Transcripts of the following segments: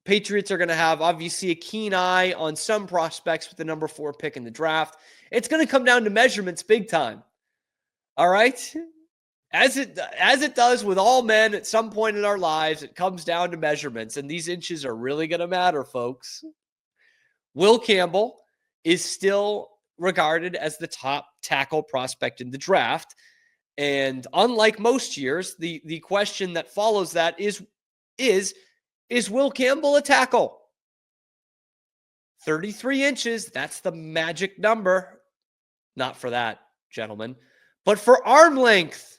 Patriots are going to have, obviously, a keen eye on some prospects with the number 4 pick in the draft. It's going to come down to measurements big time. All right? As it does with all men at some point in our lives, it comes down to measurements, and these inches are really going to matter, folks. Will Campbell is still regarded as the top tackle prospect in the draft. And unlike most years, the question that follows that is Will Campbell a tackle? 33 inches, that's the magic number. Not for that, gentlemen, but for arm length.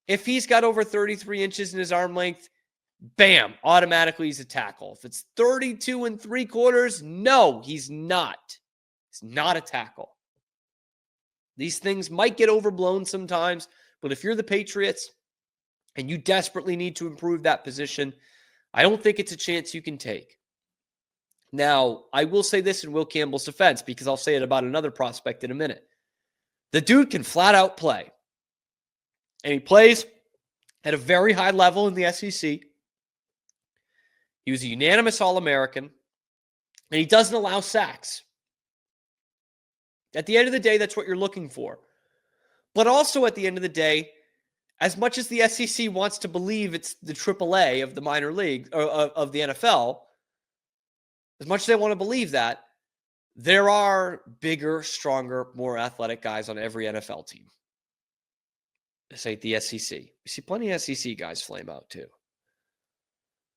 If he's got over 33 inches in his arm length, bam, automatically he's a tackle. If it's 32 3/4, no, he's not. He's not a tackle. These things might get overblown sometimes, but if you're the Patriots and you desperately need to improve that position, I don't think it's a chance you can take. Now, I will say this in Will Campbell's defense, because I'll say it about another prospect in a minute. The dude can flat out play. And he plays at a very high level in the SEC. He was a unanimous All-American, and he doesn't allow sacks. At the end of the day, that's what you're looking for. But also at the end of the day, as much as the SEC wants to believe it's the AAA of the minor league, or of the NFL, as much as they want to believe that, there are bigger, stronger, more athletic guys on every NFL team. Say the SEC. We see plenty of SEC guys flame out too.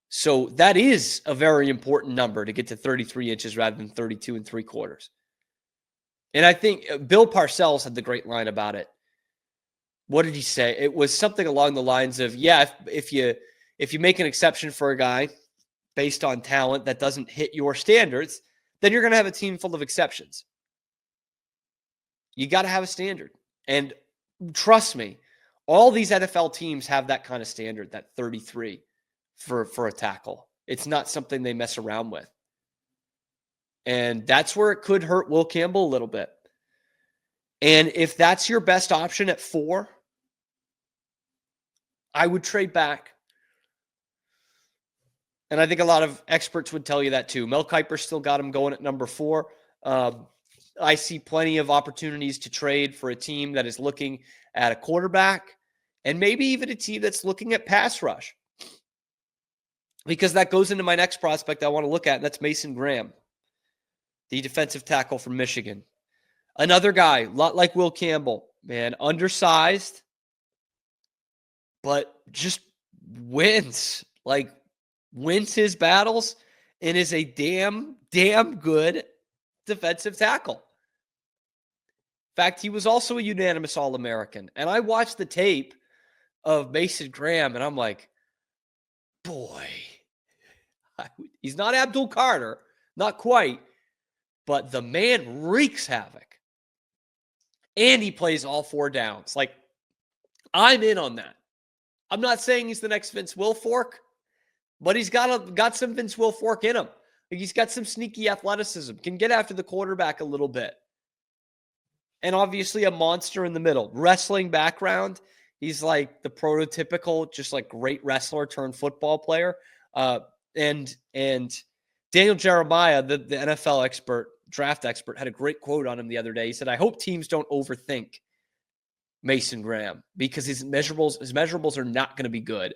So that is a very important number to get to 33 inches rather than 32 3/4. And I think Bill Parcells had the great line about it. What did he say? It was something along the lines of, yeah, if you make an exception for a guy based on talent that doesn't hit your standards, then you're going to have a team full of exceptions. You got to have a standard. And trust me, all these NFL teams have that kind of standard, that 33 for a tackle. It's not something they mess around with. And that's where it could hurt Will Campbell a little bit. And if that's your best option at 4, I would trade back. And I think a lot of experts would tell you that too. Mel Kiper still got him going at number 4. I see plenty of opportunities to trade for a team that is looking at a quarterback, and maybe even a team that's looking at pass rush. Because that goes into my next prospect I want to look at, and that's Mason Graham, the defensive tackle from Michigan. Another guy, a lot like Will Campbell, man, undersized, but just wins his battles and is a damn good defensive tackle. In fact, he was also a unanimous All-American. And I watched the tape of Mason Graham, and I'm like, boy, he's not Abdul Carter, not quite, but the man wreaks havoc. And he plays all 4 downs. Like, I'm in on that. I'm not saying he's the next Vince Wilfork, but he's got some Vince Wilfork in him. Like, he's got some sneaky athleticism, can get after the quarterback a little bit. And obviously a monster in the middle. Wrestling background, he's like the prototypical, just like great wrestler turned football player. And Daniel Jeremiah, the NFL expert, draft expert, had a great quote on him the other day. He said, I hope teams don't overthink Mason Graham because his measurables are not going to be good.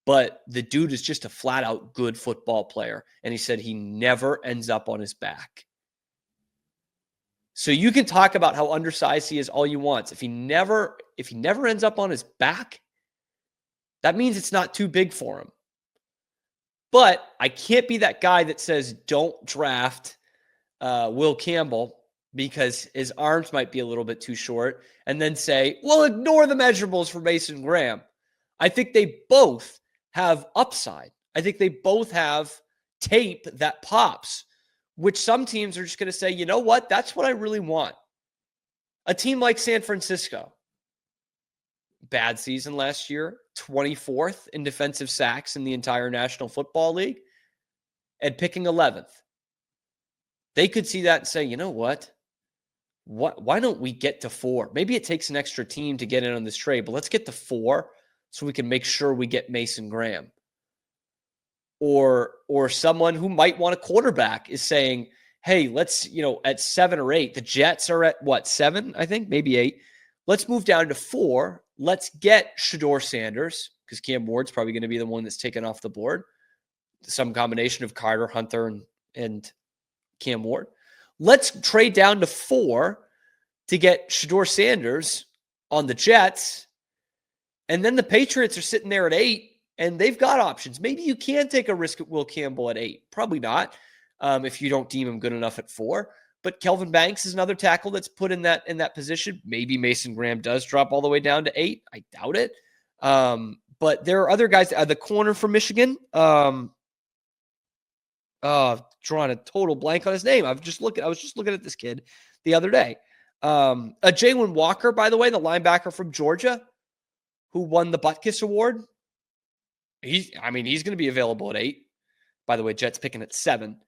But the dude is just a flat out good football player. And he said he never ends up on his back. So you can talk about how undersized he is all you want. If he never ends up on his back, that means it's not too big for him. But I can't be that guy that says don't draft Will Campbell because his arms might be a little bit too short, and then say, well, ignore the measurables for Mason Graham. I think they both have upside. I think they both have tape that pops, which some teams are just going to say, you know what? That's what I really want. A team like San Francisco, bad season last year, 24th in defensive sacks in the entire National Football League, and picking 11th. They could see that and say, you know what? Why don't we get to 4? Maybe it takes an extra team to get in on this trade, but let's get to 4 so we can make sure we get Mason Graham. or someone who might want a quarterback is saying, hey, let's, at 7 or 8, the Jets are at what, 7, I think, maybe 8. Let's move down to 4. Let's get Shedeur Sanders, because Cam Ward's probably going to be the one that's taken off the board. Some combination of Carter, Hunter, and Cam Ward. Let's trade down to 4 to get Shedeur Sanders on the Jets. And then the Patriots are sitting there at 8, and they've got options. Maybe you can take a risk at Will Campbell at 8. Probably not, if you don't deem him good enough at 4. But Kelvin Banks is another tackle that's put in that position. Maybe Mason Graham does drop all the way down to 8. I doubt it. But there are other guys. The corner from Michigan, drawing a total blank on his name. I was just looking at this kid the other day. Jalen Walker, by the way, the linebacker from Georgia, who won the Butkus Award. He's going to be available at 8. By the way, Jets picking at 7.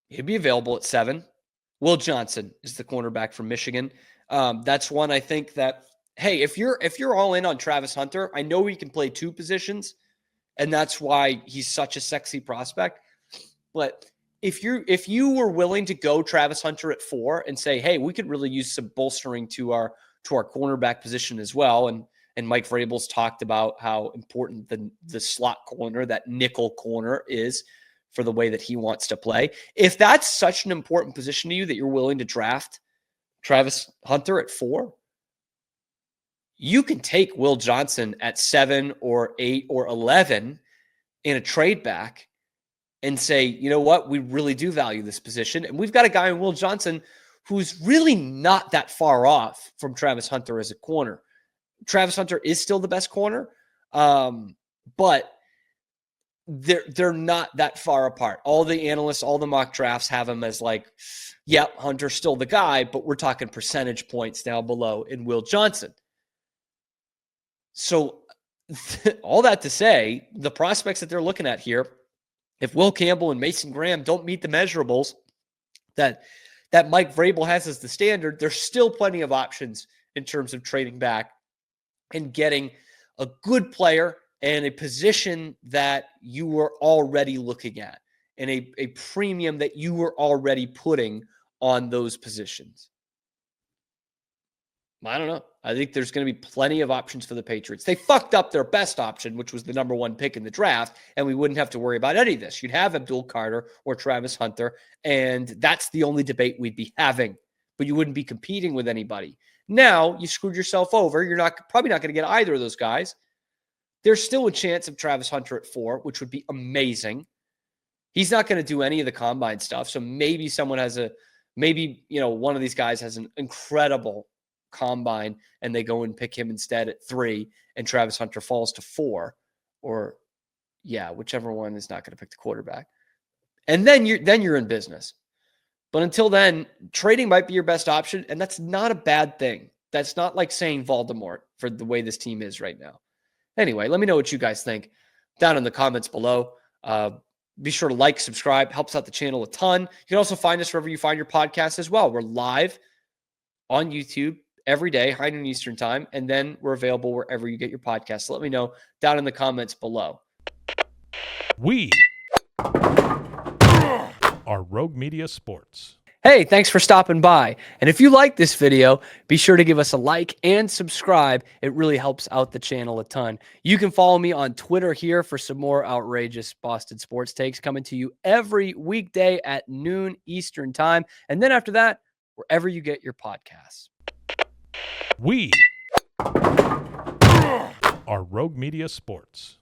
He'd be available at 7. Will Johnson is the cornerback from Michigan. That's one I think that, hey, if you're all in on Travis Hunter, I know he can play 2 positions, and that's why he's such a sexy prospect. But if you were willing to go Travis Hunter at 4 and say, hey, we could really use some bolstering to our cornerback position as well, and Mike Vrabel's talked about how important the slot corner, that nickel corner, is for the way that he wants to play. If that's such an important position to you that you're willing to draft Travis Hunter at 4, you can take Will Johnson at 7 or 8 or 11 in a trade back and say, you know what, we really do value this position. And we've got a guy in Will Johnson who's really not that far off from Travis Hunter as a corner. Travis Hunter is still the best corner, but they're not that far apart. All the analysts, all the mock drafts have him as like, yep, Hunter's still the guy, but we're talking percentage points down below in Will Johnson. So all that to say, the prospects that they're looking at here, if Will Campbell and Mason Graham don't meet the measurables that Mike Vrabel has as the standard, there's still plenty of options in terms of trading back and getting a good player and a position that you were already looking at, and a premium that you were already putting on those positions. I don't know. I think there's going to be plenty of options for the Patriots. They fucked up their best option, which was the number 1 pick in the draft, and we wouldn't have to worry about any of this. You'd have Abdul Carter or Travis Hunter, and that's the only debate we'd be having, but you wouldn't be competing with anybody. Now, you screwed yourself over. You're probably not going to get either of those guys. There's still a chance of Travis Hunter at 4, which would be amazing. He's not going to do any of the combine stuff, so maybe one of these guys has an incredible combine and they go and pick him instead at 3, and Travis Hunter falls to 4, or whichever one is not going to pick the quarterback. And then you're in business. But until then, trading might be your best option, and that's not a bad thing. That's not like saying Voldemort for the way this team is right now. Anyway, let me know what you guys think down in the comments below. Be sure to like, subscribe, helps out the channel a ton. You can also find us wherever you find your podcasts as well. We're live on YouTube every day, high noon Eastern time, and then we're available wherever you get your podcasts. So let me know down in the comments below. We are Rogue Media Sports. Hey, thanks for stopping by. And if you like this video, be sure to give us a like and subscribe. It really helps out the channel a ton. You can follow me on Twitter here for some more outrageous Boston sports takes coming to you every weekday at noon Eastern time. And then after that, wherever you get your podcasts. We are Rogue Media Sports.